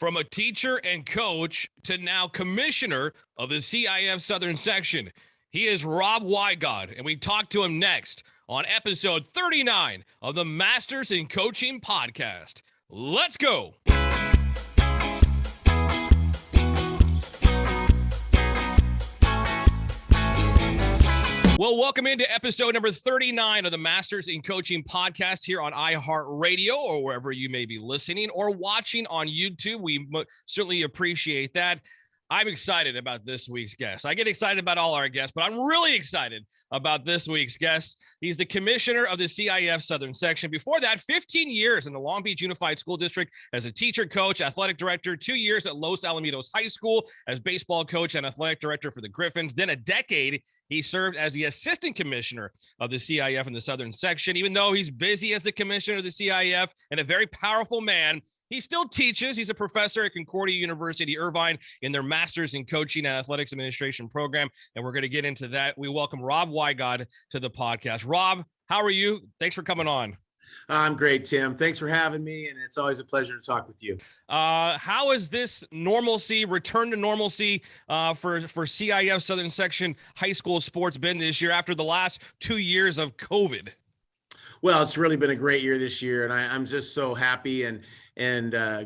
From a teacher and coach to now commissioner of the CIF Southern Section, he is Rob Wigod, and we talk to him next on episode 39 of the Masters in Coaching podcast. Let's go. Well, welcome into episode number 39 of the Masters in Coaching podcast here on iHeartRadio or wherever you may be listening or watching on YouTube. We certainly appreciate that. I'm excited about this week's guest. I get excited about all our guests, but I'm really excited about this week's guest. He's the commissioner of the CIF Southern Section. Before that, 15 years in the Long Beach Unified School District as a teacher, coach, athletic director, 2 years at Los Alamitos High School as baseball coach and athletic director for the Griffins. Then a decade, he served as the assistant commissioner of the CIF in the Southern Section. Even though he's busy as the commissioner of the CIF and a very powerful man, he still teaches. He's a professor at Concordia University, Irvine, in their Masters in Coaching and Athletics Administration program, and we're going to get into that. We welcome Rob Wigod to the podcast. Rob, how are you? Thanks for coming on. I'm great, Tim. Thanks for having me, and it's always a pleasure to talk with you. How is this normalcy, return to normalcy for CIF Southern Section high school sports been this year after the last 2 years of COVID? Well, it's really been a great year this year, and I'm just so happy and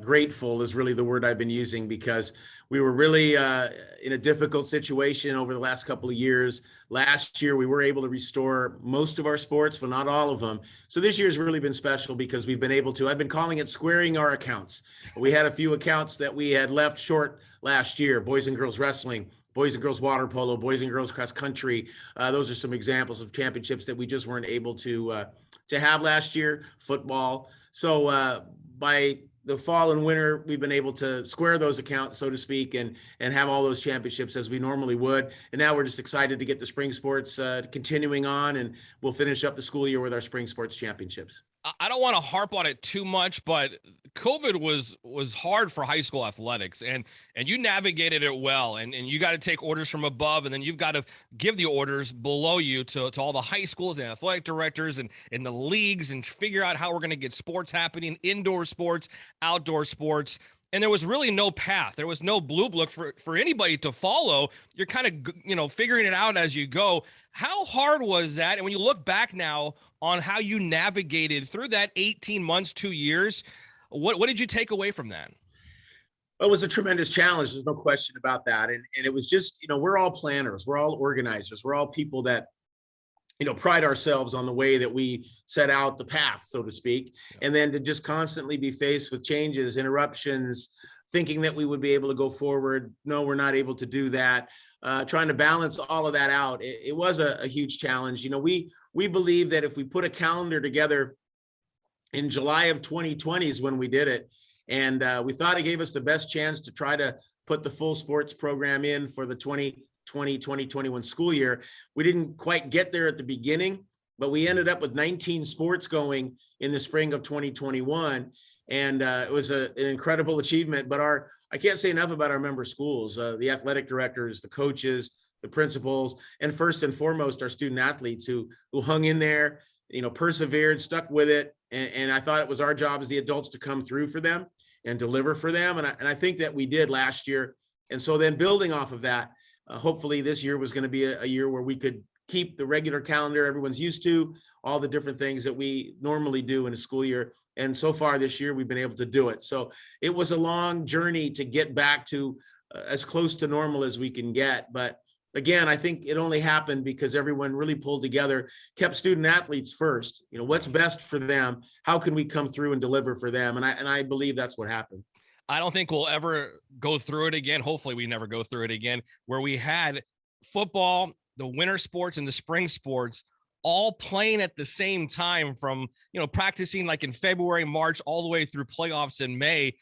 grateful is really the word I've been using, because we were really in a difficult situation over the last couple of years. Last year, we were able to restore most of our sports, but not all of them. So this year's really been special because we've been able to, I've been calling it squaring our accounts. We had a few accounts that we had left short last year: boys and girls wrestling, boys and girls water polo, boys and girls cross country. Those are some examples of championships that we just weren't able to have last year. Football. So by the fall and winter, we've been able to square those accounts, so to speak, and have all those championships as we normally would. And now we're just excited to get the spring sports continuing on, and we'll finish up the school year with our spring sports championships. I don't want to harp on it too much, but COVID was hard for high school athletics, and you navigated it well, and you got to take orders from above, and then you've got to give the orders below you to all the high schools and athletic directors and the leagues, and figure out how we're going to get sports happening, indoor sports, outdoor sports. And there was really no path. There was no blue book for anybody to follow. You're kind of, figuring it out as you go. How hard was that? And when you look back now on how you navigated through that 18 months, 2 years, what did you take away from that? Well, it was a tremendous challenge. There's no question about that. And it was just, we're all planners. We're all organizers. We're all people that, pride ourselves on the way that we set out the path, so to speak. And then to just constantly be faced with changes, interruptions, thinking that we would be able to go forward. No, we're not able to do that. Trying to balance all of that out. It was a huge challenge. We believe that if we put a calendar together in July of 2020 is when we did it. And we thought it gave us the best chance to try to put the full sports program in for the 2020-2021 school year. We didn't quite get there at the beginning, but we ended up with 19 sports going in the spring of 2021. And it was an incredible achievement. But I can't say enough about our member schools, the athletic directors, the coaches, the principals, and first and foremost, our student athletes who hung in there, persevered, stuck with it. And I thought it was our job as the adults to come through for them and deliver for them. And I think that we did last year. And so then building off of that, hopefully this year was going to be a year where we could keep the regular calendar everyone's used to, all the different things that we normally do in a school year. And so far this year, we've been able to do it. So it was a long journey to get back to as close to normal as we can get. But again, I think it only happened because everyone really pulled together, kept student athletes first. What's best for them? How can we come through and deliver for them? And I believe that's what happened. I don't think we'll ever go through it again. Hopefully we never go through it again, where we had football, the winter sports and the spring sports all playing at the same time, from, practicing like in February, March, all the way through playoffs in May.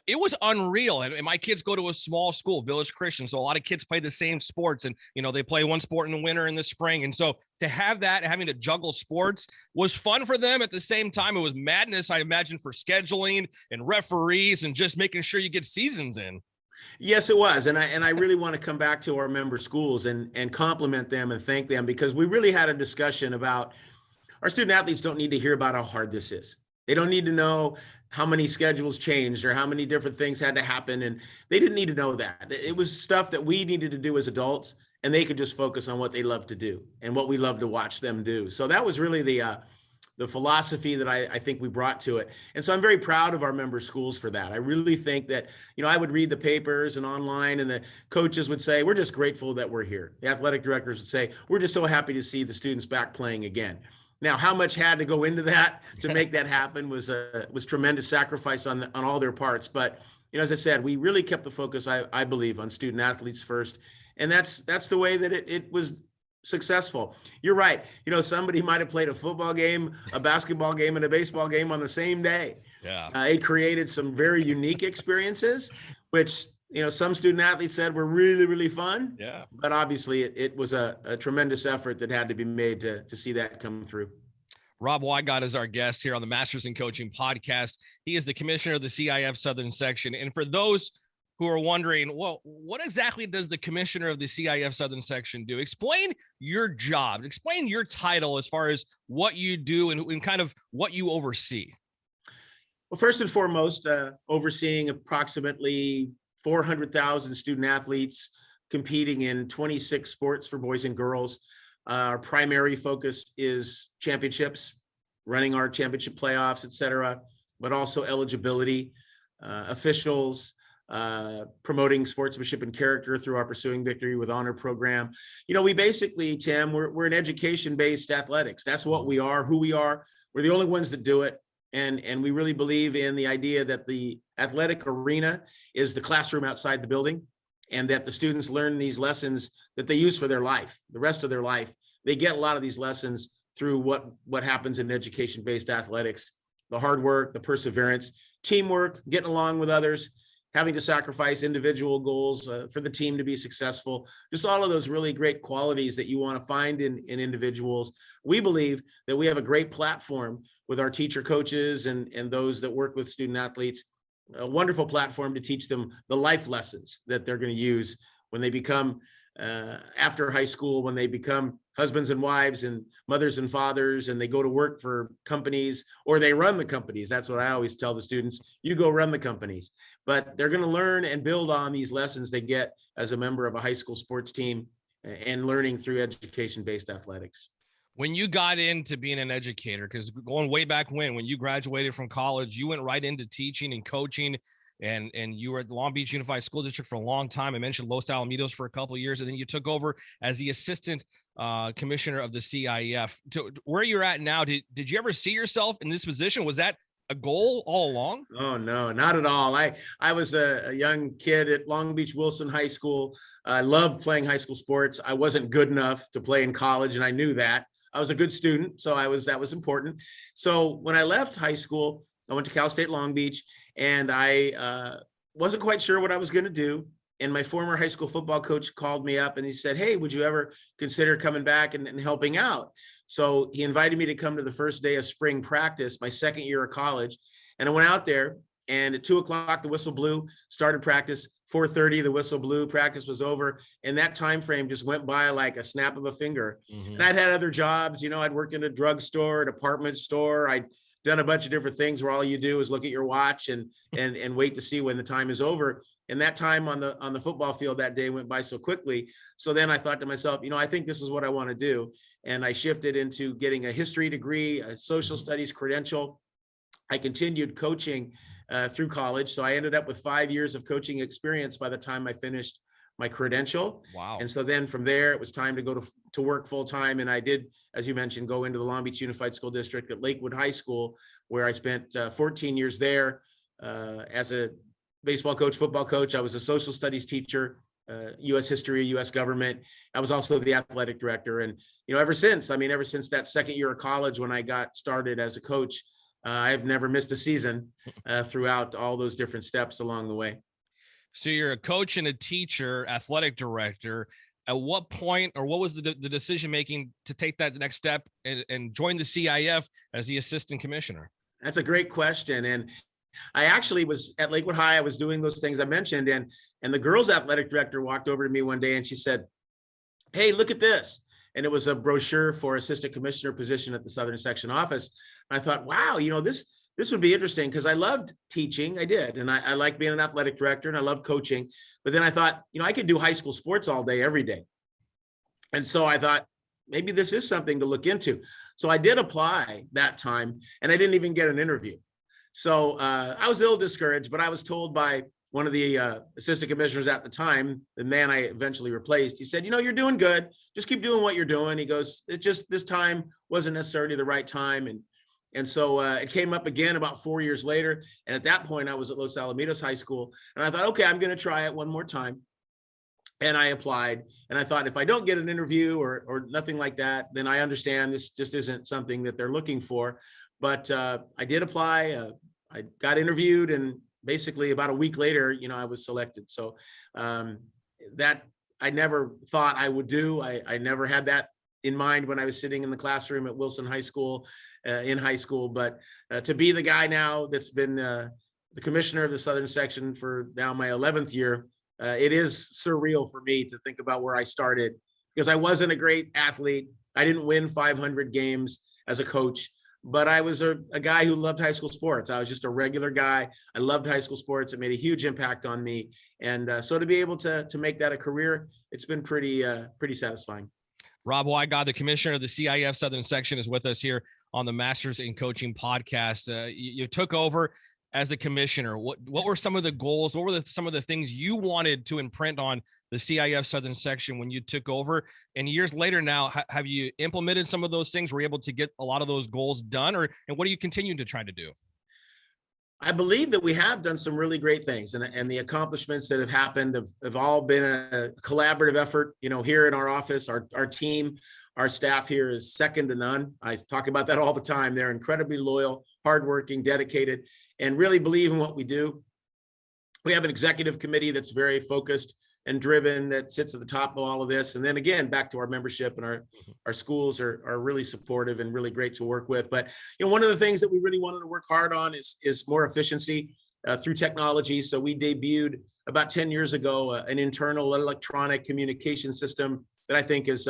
It was unreal. And my kids go to a small school, Village Christian. So a lot of kids play the same sports, and, they play one sport in the winter and the spring. And so to have that, having to juggle sports was fun for them. At the same time, it was madness, I imagine, for scheduling and referees and just making sure you get seasons in. Yes, it was. And I really want to come back to our member schools and compliment them and thank them, because we really had a discussion about our student athletes don't need to hear about how hard this is. They don't need to know how many schedules changed or how many different things had to happen. And they didn't need to know that. It was stuff that we needed to do as adults, and they could just focus on what they love to do and what we love to watch them do. So that was really the philosophy that I think we brought to it. And so I'm very proud of our member schools for that. I really think that, I would read the papers and online, and the coaches would say, we're just grateful that we're here. The athletic directors would say, we're just so happy to see the students back playing again. Now, how much had to go into that to make that happen was tremendous sacrifice on all their parts. But, as I said, we really kept the focus, I believe, on student athletes first. And that's the way that it was successful. You're right. Somebody might have played a football game, a basketball game, and a baseball game on the same day. Yeah. It created some very unique experiences, which, some student athletes said were really, really fun. Yeah. But obviously it was a tremendous effort that had to be made to see that come through. Rob Wigod is our guest here on the Masters in Coaching podcast. He is the commissioner of the CIF Southern Section. And for those who are wondering, well, what exactly does the commissioner of the CIF Southern Section do? Explain your job. Explain your title as far as what you do and kind of what you oversee. Well, first and foremost, overseeing approximately 400,000 student athletes competing in 26 sports for boys and girls. Our primary focus is championships, running our championship playoffs, et cetera, but also eligibility, officials, promoting sportsmanship and character through our Pursuing Victory with Honor program. We basically, Tim, we're an education-based athletics. That's what we are, who we are. We're the only ones that do it. And we really believe in the idea that the athletic arena is the classroom outside the building, and that the students learn these lessons that they use for their life, the rest of their life. They get a lot of these lessons through what happens in education-based athletics: the hard work, the perseverance, teamwork, getting along with others, having to sacrifice individual goals for the team to be successful. Just all of those really great qualities that you want to find in individuals. We believe that we have a great platform with our teacher coaches and those that work with student athletes, a wonderful platform to teach them the life lessons that they're going to use when they become after high school, when they become husbands and wives and mothers and fathers, and they go to work for companies or they run the companies. That's what I always tell the students: you go run the companies. But they're going to learn and build on these lessons they get as a member of a high school sports team and learning through education-based athletics. When you got into being an educator, because going way back when you graduated from college, you went right into teaching and coaching, and you were at Long Beach Unified School District for a long time. I mentioned Los Alamitos for a couple of years, and then you took over as the assistant commissioner of the CIF. To where you're at now, did you ever see yourself in this position? Was that a goal all along? Oh, no, not at all. I was a young kid at Long Beach Wilson High School. I loved playing high school sports. I wasn't good enough to play in college, and I knew that. I was a good student, so that was important. So when I left high school, I went to Cal State Long Beach, and I wasn't quite sure what I was going to do. And my former high school football coach called me up and he said, "Hey, would you ever consider coming back and helping out?" So he invited me to come to the first day of spring practice, my second year of college. And I went out there, and at 2:00, the whistle blew, started practice. 4:30, the whistle blew, practice was over. And that time frame just went by like a snap of a finger. Mm-hmm. And I'd had other jobs. I'd worked in a drugstore, a department store. I'd done a bunch of different things where all you do is look at your watch and wait to see when the time is over. And that time on the football field that day went by so quickly. So then I thought to myself, I think this is what I want to do. And I shifted into getting a history degree, a social studies credential. I continued coaching through college. So I ended up with 5 years of coaching experience by the time I finished my credential. Wow. And so then from there, it was time to go to work full time. And I did, as you mentioned, go into the Long Beach Unified School District at Lakewood High School, where I spent 14 years there as a baseball coach, football coach. I was a social studies teacher, U.S. history, U.S. government. I was also the athletic director. And, ever since that second year of college, when I got started as a coach, I've never missed a season throughout all those different steps along the way. So you're a coach and a teacher, athletic director. At what point, or what was the decision-making to take that next step and join the CIF as the assistant commissioner? That's a great question. And I actually was at Lakewood High. I was doing those things I mentioned. And the girls athletic director walked over to me one day and she said, "Hey, look at this." And it was a brochure for assistant commissioner position at the Southern Section office. And I thought, wow, this would be interesting because I loved teaching. I did. And I liked being an athletic director and I loved coaching. But then I thought, I could do high school sports all day, every day. And so I thought, maybe this is something to look into. So I did apply that time and I didn't even get an interview. So I was a little discouraged, but I was told by one of the assistant commissioners at the time, the man I eventually replaced, he said, you're doing good. Just keep doing what you're doing. He goes, it just, this time wasn't necessarily the right time. And so it came up again about 4 years later. And at that point I was at Los Alamitos High School and I thought, okay, I'm going to try it one more time. And I applied and I thought, if I don't get an interview or nothing like that, then I understand this just isn't something that they're looking for. But I did apply. I got interviewed and basically about a week later, I was selected. So that I never thought I would do. I never had that in mind when I was sitting in the classroom at Wilson High School, in high school. But to be the guy now that's been the commissioner of the Southern Section for now my 11th year, it is surreal for me to think about where I started, because I wasn't a great athlete. I didn't win 500 games as a coach, but I was a guy who loved high school sports. I was just a regular guy. I loved high school sports. It made a huge impact on me. And so to be able to make that a career, it's been pretty satisfying. Rob Wigod, the commissioner of the CIF Southern Section, is with us here on the Masters in Coaching podcast. You took over as the commissioner. What were some of the goals? What were some of the things you wanted to imprint on the CIF Southern Section when you took over? And years later now, have you implemented some of those things? Were you able to get a lot of those goals done, and what are you continuing to try to do? I believe that we have done some really great things, and the accomplishments that have happened have all been a collaborative effort. Here in our office, our team, our staff here is second to none. I talk about that all the time. They're incredibly loyal, hardworking, dedicated, and really believe in what we do. We have an executive committee that's very focused and driven, that sits at the top of all of this. And then again, back to our membership, and our schools are really supportive and really great to work with. But one of the things that we really wanted to work hard on is more efficiency through technology. So we debuted about 10 years ago an internal electronic communication system that I think has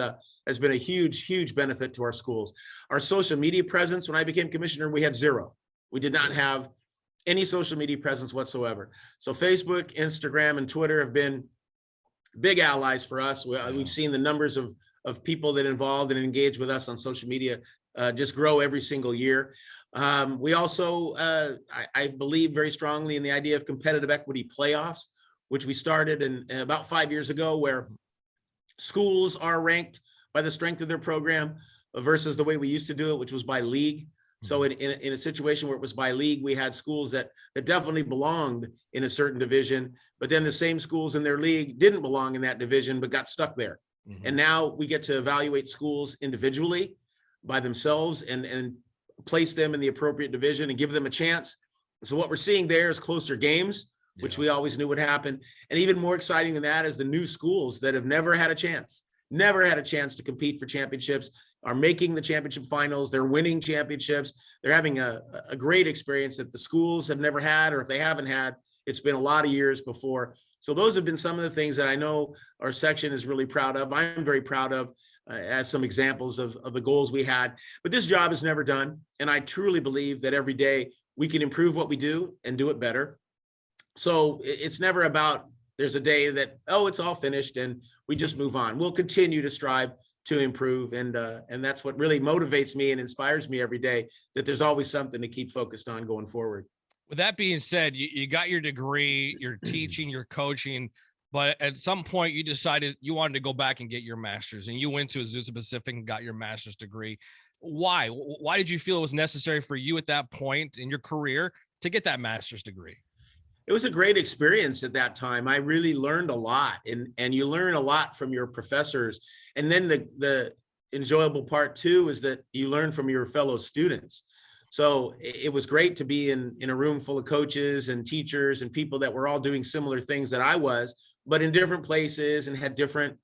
been a huge benefit to our schools. Our social media presence, when I became commissioner, we had zero. We did not have any social media presence whatsoever. So Facebook, Instagram, and Twitter have been big allies for us. We've seen the numbers of people that involved and engage with us on social media just grow every single year. We also, I believe very strongly in the idea of competitive equity playoffs, which we started in about 5 years ago, where schools are ranked by the strength of their program versus the way we used to do it, which was by league. So in a situation where it was by league, we had schools that definitely belonged in a certain division, but then the same schools in their league didn't belong in that division, but got stuck there. And now we get to evaluate schools individually by themselves and place them in the appropriate division and give them a chance. So what we're seeing there is closer games, which we always knew would happen. And even more exciting than that is the new schools that have never had a chance to compete for championships are making the championship finals. They're winning championships. They're having a great experience that the schools have never had, or if they haven't had, it's been a lot of years before. So those have been some of the things that I know our section is really proud of. I'm very proud of as some examples of the goals we had. But this job is never done. And I truly believe that every day we can improve what we do and do it better. So it's never about there's a day that, it's all finished and we just move on. We'll continue to strive to improve. And that's what really motivates me and inspires me every day, that there's always something to keep focused on going forward. With that being said, you got your degree, you're teaching, you're coaching, but at some point you decided you wanted to go back and get your master's, and you went to Azusa Pacific and got your master's degree. Why? Why did you feel it was necessary for you at that point in your career to get that master's degree? It was a great experience at that time. I really learned a lot, and you learn a lot from your professors. And then the enjoyable part too is that you learn from your fellow students. So it was great to be in a room full of coaches and teachers and people that were all doing similar things that I was, but in different places and had different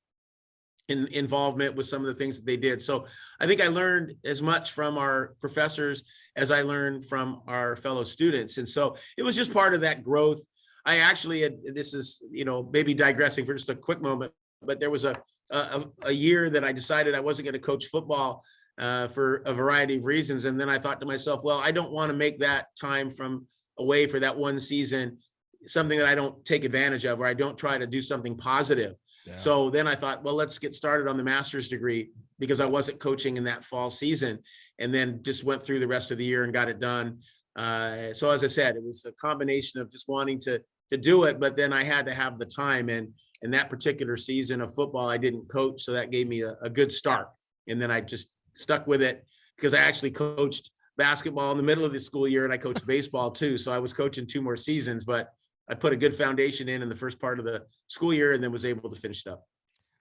involvement with some of the things that they did. So I think I learned as much from our professors as I learned from our fellow students. And so it was just part of that growth. I actually had, this is, maybe digressing for just a quick moment, but there was a year that I decided I wasn't going to coach football for a variety of reasons. And then I thought to myself, well, I don't want to make that time from away for that one season something that I don't take advantage of, or I don't try to do something positive. Yeah. So then I thought, well, let's get started on the master's degree, because I wasn't coaching in that fall season, and then just went through the rest of the year and got it done. So as I said, it was a combination of just wanting to do it, but then I had to have the time. And in that particular season of football, I didn't coach. So that gave me a good start. And then I just stuck with it, because I actually coached basketball in the middle of the school year, and I coached baseball too. So I was coaching 2 more seasons, but I put a good foundation in the first part of the school year, and then was able to finish it up.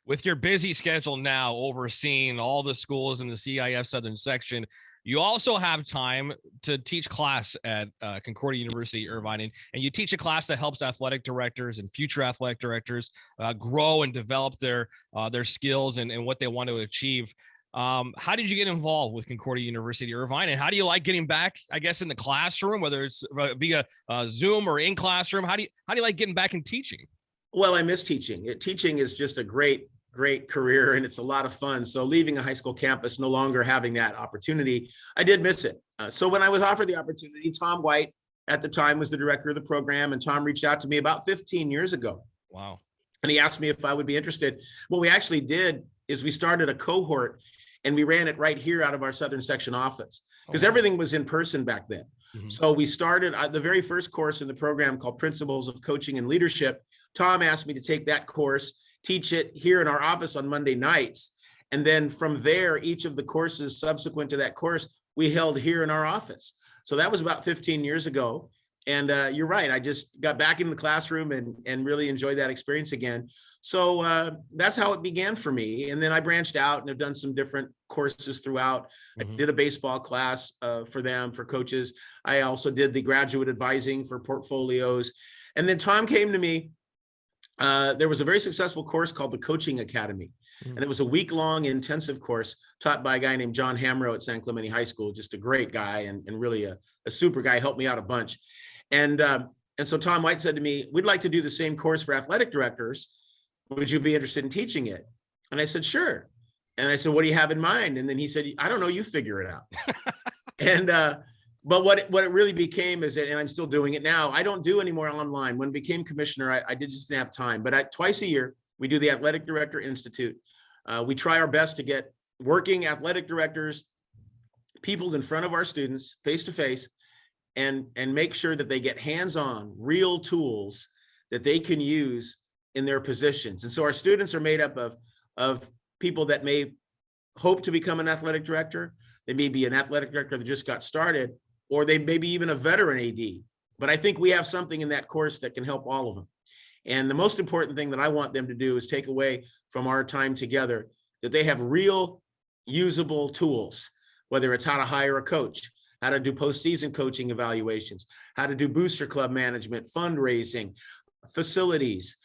With your busy schedule now, overseeing all the schools in the CIF Southern section, you also have time to teach class at Concordia University, Irvine, and you teach a class that helps athletic directors and future athletic directors grow and develop their skills and what they want to achieve. How did you get involved with Concordia University, Irvine, and how do you like getting back, I guess, in the classroom, whether it's via Zoom or in classroom? How do you like getting back in teaching? Well, I miss teaching. Teaching is just a great career, and it's a lot of fun. So leaving a high school campus, no longer having that opportunity, I did miss it. So when I was offered the opportunity, Tom White at the time was the director of the program, and Tom reached out to me about 15 years ago. Wow. And he asked me if I would be interested. What we actually did is we started a cohort, and we ran it right here out of our Southern section office, because everything was in person back then. Mm-hmm. So we started the very first course in the program called Principles of Coaching and Leadership. Tom asked me to take that course, teach it here in our office on Monday nights. And then from there, each of the courses subsequent to that course, we held here in our office. So that was about 15 years ago. And you're right, I just got back in the classroom and really enjoyed that experience again. So that's how it began for me. And then I branched out and have done some different courses throughout. Mm-hmm. I did a baseball class for them, for coaches. I also did the graduate advising for portfolios. And then Tom came to me. There was a very successful course called the Coaching Academy. Mm-hmm. And it was a week-long intensive course taught by a guy named John Hamrow at San Clemente High School, just a great guy and really a super guy, helped me out a bunch. And so Tom White said to me, we'd like to do the same course for athletic directors. Would you be interested in teaching it? And I said, sure. And I said, what do you have in mind? And then he said, I don't know, you figure it out. And, but what it really became is, and I'm still doing it now, I don't do any more online. When I became commissioner, I just didn't have time, but twice a year, we do the Athletic Director Institute. We try our best to get working athletic directors, people in front of our students face-to-face, and make sure that they get hands-on real tools that they can use in their positions. And so our students are made up of people that may hope to become an athletic director. They may be an athletic director that just got started, or they may be even a veteran AD. But I think we have something in that course that can help all of them. And the most important thing that I want them to do is take away from our time together that they have real usable tools, whether it's how to hire a coach, how to do postseason coaching evaluations, how to do booster club management, fundraising, facilities.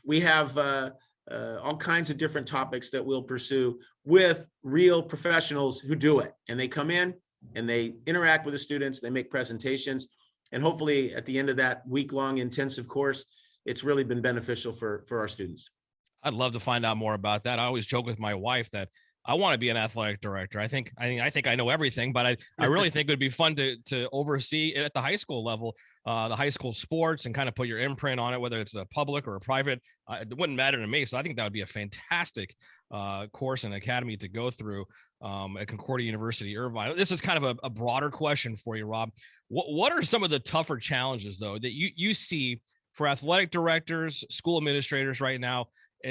We have all kinds of different topics that we'll pursue with real professionals who do it. And they come in and they interact with the students, they make presentations, and hopefully at the end of that week-long intensive course, it's really been beneficial for our students. I'd love to find out more about that. I always joke with my wife that I want to be an athletic director. I think I know everything, but I really think it would be fun to oversee it at the high school level, the high school sports, and kind of put your imprint on it, whether it's a public or a private. It wouldn't matter to me. So I think that would be a fantastic course and academy to go through at Concordia University, Irvine. This is kind of a broader question for you, Rob. What are some of the tougher challenges, though, that you see for athletic directors, school administrators right now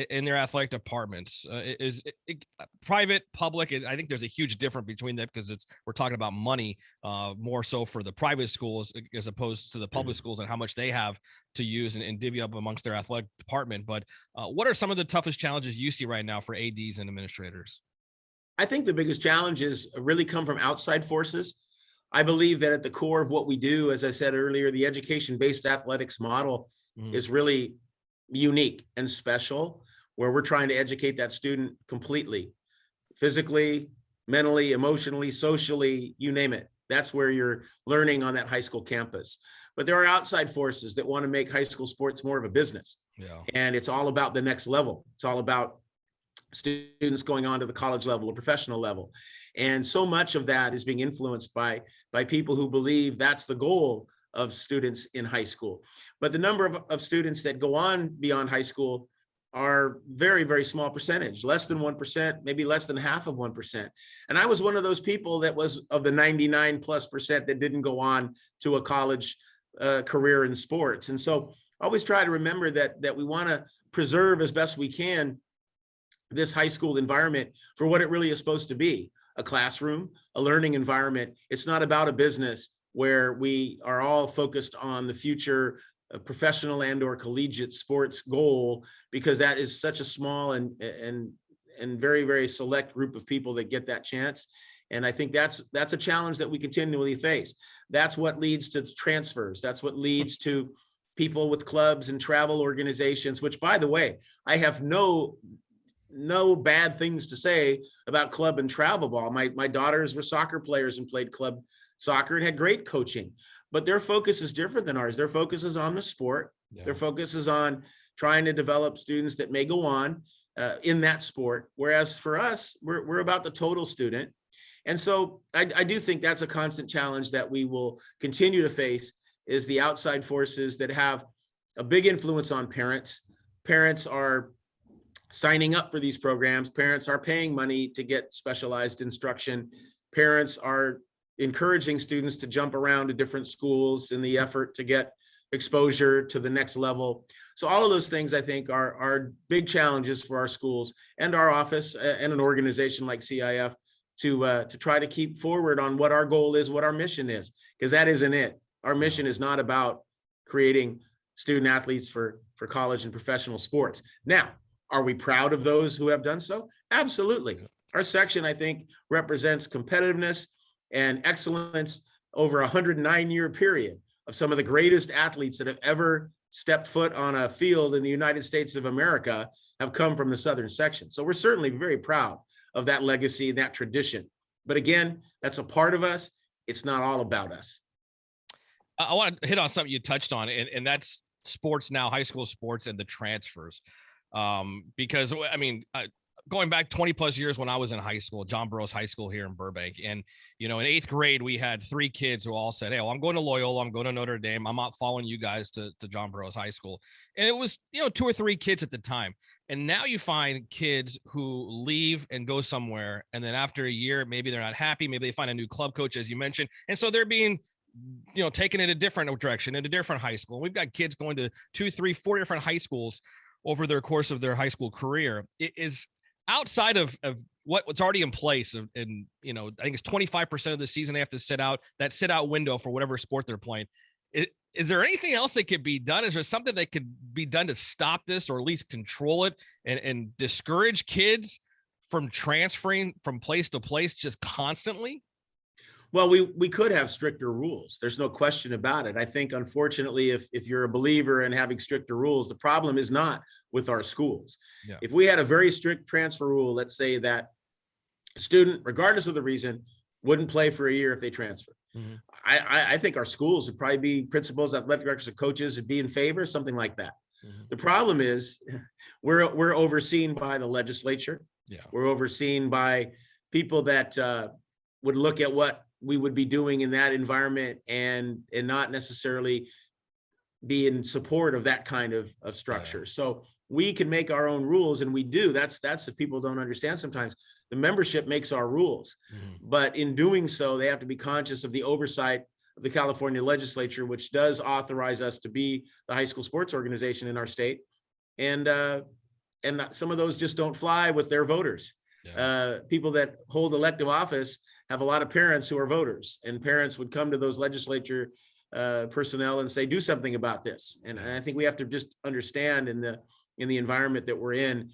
in their athletic departments? Is it private, public? I think there's a huge difference between that, because we're talking about money more so for the private schools as opposed to the public schools, and how much they have to use and divvy up amongst their athletic department. But what are some of the toughest challenges you see right now for ADs and administrators? I think the biggest challenges really come from outside forces. I believe that at the core of what we do, as I said earlier, the education-based athletics model is really unique and special, where we're trying to educate that student completely, physically, mentally, emotionally, socially, you name it. That's where you're learning on that high school campus. But there are outside forces that want to make high school sports more of a business. Yeah. And it's all about the next level. It's all about students going on to the college level or professional level. And so much of that is being influenced by people who believe that's the goal of students in high school. But the number of students that go on beyond high school are very, very small percentage, less than 1%, maybe less than half of 1%. And I was one of those people that was of the 99+% that didn't go on to a college career in sports. And so I always try to remember that we want to preserve as best we can this high school environment for what it really is supposed to be, a classroom, a learning environment. It's not about a business where we are all focused on the future professional and or collegiate sports goal, because that is such a small and very, very select group of people that get that chance. And I think that's a challenge that we continually face. That's what leads to transfers. That's what leads to people with clubs and travel organizations, which, by the way, I have no bad things to say about club and travel ball. My daughters were soccer players and played club soccer and had great coaching, but their focus is different than ours. Their focus is on the sport. Yeah. Their focus is on trying to develop students that may go on in that sport. Whereas for us, we're about the total student. And so I do think that's a constant challenge that we will continue to face, is the outside forces that have a big influence on parents. Parents are signing up for these programs. Parents are paying money to get specialized instruction. Parents are encouraging students to jump around to different schools in the effort to get exposure to the next level. So all of those things, I think, are big challenges for our schools and our office and an organization like CIF to try to keep forward on what our goal is, what our mission is, because that isn't it. Our mission is not about creating student athletes for college and professional sports. Now, are we proud of those who have done so? Absolutely. Our section, I think, represents competitiveness and excellence over a 109-year period of some of the greatest athletes that have ever stepped foot on a field in the United States of America have come from the Southern section. So we're certainly very proud of that legacy, that tradition. But again, that's a part of us. It's not all about us. I want to hit on something you touched on, and that's sports now, high school sports and the transfers. Because I mean, going back 20 plus years when I was in high school, John Burroughs High School here in Burbank. And, in 8th grade, we had 3 kids who all said, hey, well, I'm going to Loyola. I'm going to Notre Dame. I'm not following you guys to John Burroughs High School. And it was, 2 or 3 kids at the time. And now you find kids who leave and go somewhere. And then after a year, maybe they're not happy. Maybe they find a new club coach, as you mentioned. And so they're being, taken in a different direction, in a different high school. And we've got kids going to 2, 3, 4 different high schools over their course of their high school career. It is outside of what's already in place. And, I think it's 25% of the season they have to sit out, that sit out window for whatever sport they're playing. Is there anything else that could be done? Is there something that could be done to stop this, or at least control it and discourage kids from transferring from place to place just constantly? Well, we could have stricter rules. There's no question about it. I think, unfortunately, if you're a believer in having stricter rules, the problem is not with our schools. Yeah. If we had a very strict transfer rule, let's say that a student, regardless of the reason, wouldn't play for a year if they transfer. Mm-hmm. I think our schools would probably be, principals, athletic directors, and coaches would be in favor, something like that. Mm-hmm. The problem is we're overseen by the legislature. Yeah. We're overseen by people that would look at what we would be doing in that environment and not necessarily be in support of that kind of structure. Yeah. So we can make our own rules, and we do. That's if people don't understand sometimes. The membership makes our rules, but in doing so, they have to be conscious of the oversight of the California legislature, which does authorize us to be the high school sports organization in our state. And some of those just don't fly with their voters. Yeah. People that hold elective office have a lot of parents who are voters, and parents would come to those legislature personnel and say, do something about this. And I think we have to just understand in the environment that we're in,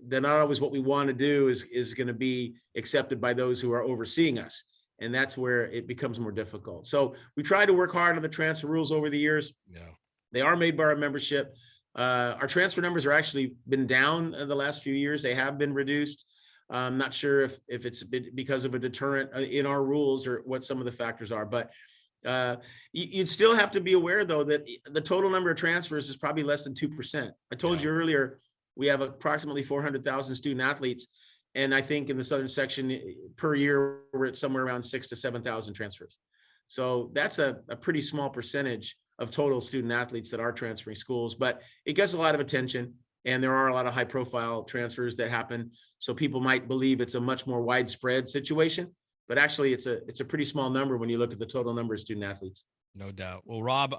that not always what we want to do is going to be accepted by those who are overseeing us. And that's where it becomes more difficult. So we try to work hard on the transfer rules over the years. Yeah. They are made by our membership. Our transfer numbers are actually been down in the last few years. They have been reduced. I'm not sure if it's because of a deterrent in our rules or what some of the factors are, but you'd still have to be aware, though, that the total number of transfers is probably less than 2%. I told you earlier, we have approximately 400,000 student athletes. And I think in the southern section per year, we're at somewhere around 6,000 to 7,000 transfers. So that's a pretty small percentage of total student athletes that are transferring schools, but it gets a lot of attention. And there are a lot of high profile transfers that happen. So people might believe it's a much more widespread situation, but actually it's a pretty small number when you look at the total number of student athletes. No doubt. Well, Rob,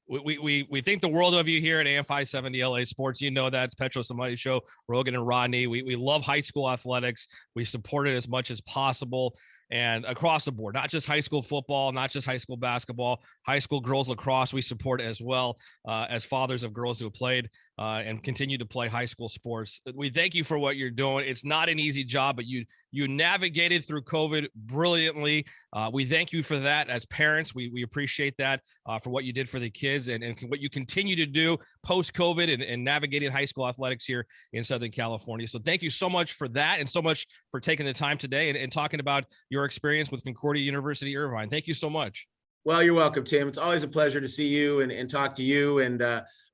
we think the world of you here at AM 570 LA Sports. You know that. It's Petro Somebody Show, Rogan and Rodney. We love high school athletics. We support it as much as possible. And across the board, not just high school football, not just high school basketball, high school girls lacrosse, we support as well, as fathers of girls who have played and continue to play high school sports. We thank you for what you're doing. It's not an easy job, but you navigated through COVID brilliantly. We thank you for that as parents. We appreciate that for what you did for the kids and what you continue to do post-COVID and navigating high school athletics here in Southern California. So thank you so much for that and so much for taking the time today and talking about your experience with Concordia University, Irvine. Thank you so much. Well, you're welcome, Tim. It's always a pleasure to see you and talk to you, and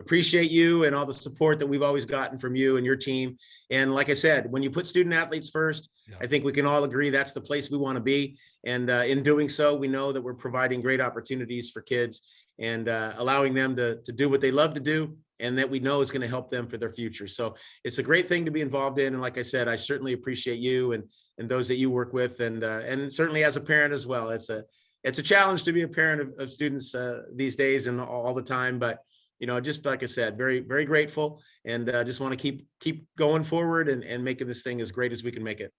appreciate you and all the support that we've always gotten from you and your team. And like I said, when you put student athletes first, I think we can all agree that's the place we want to be. And in doing so, we know that we're providing great opportunities for kids and allowing them to do what they love to do, and that we know is going to help them for their future. So it's a great thing to be involved in. And like I said, I certainly appreciate you and those that you work with, and certainly as a parent as well. It's a challenge to be a parent of students these days and all the time, but just like I said, very, very grateful, and just want to keep going forward and making this thing as great as we can make it.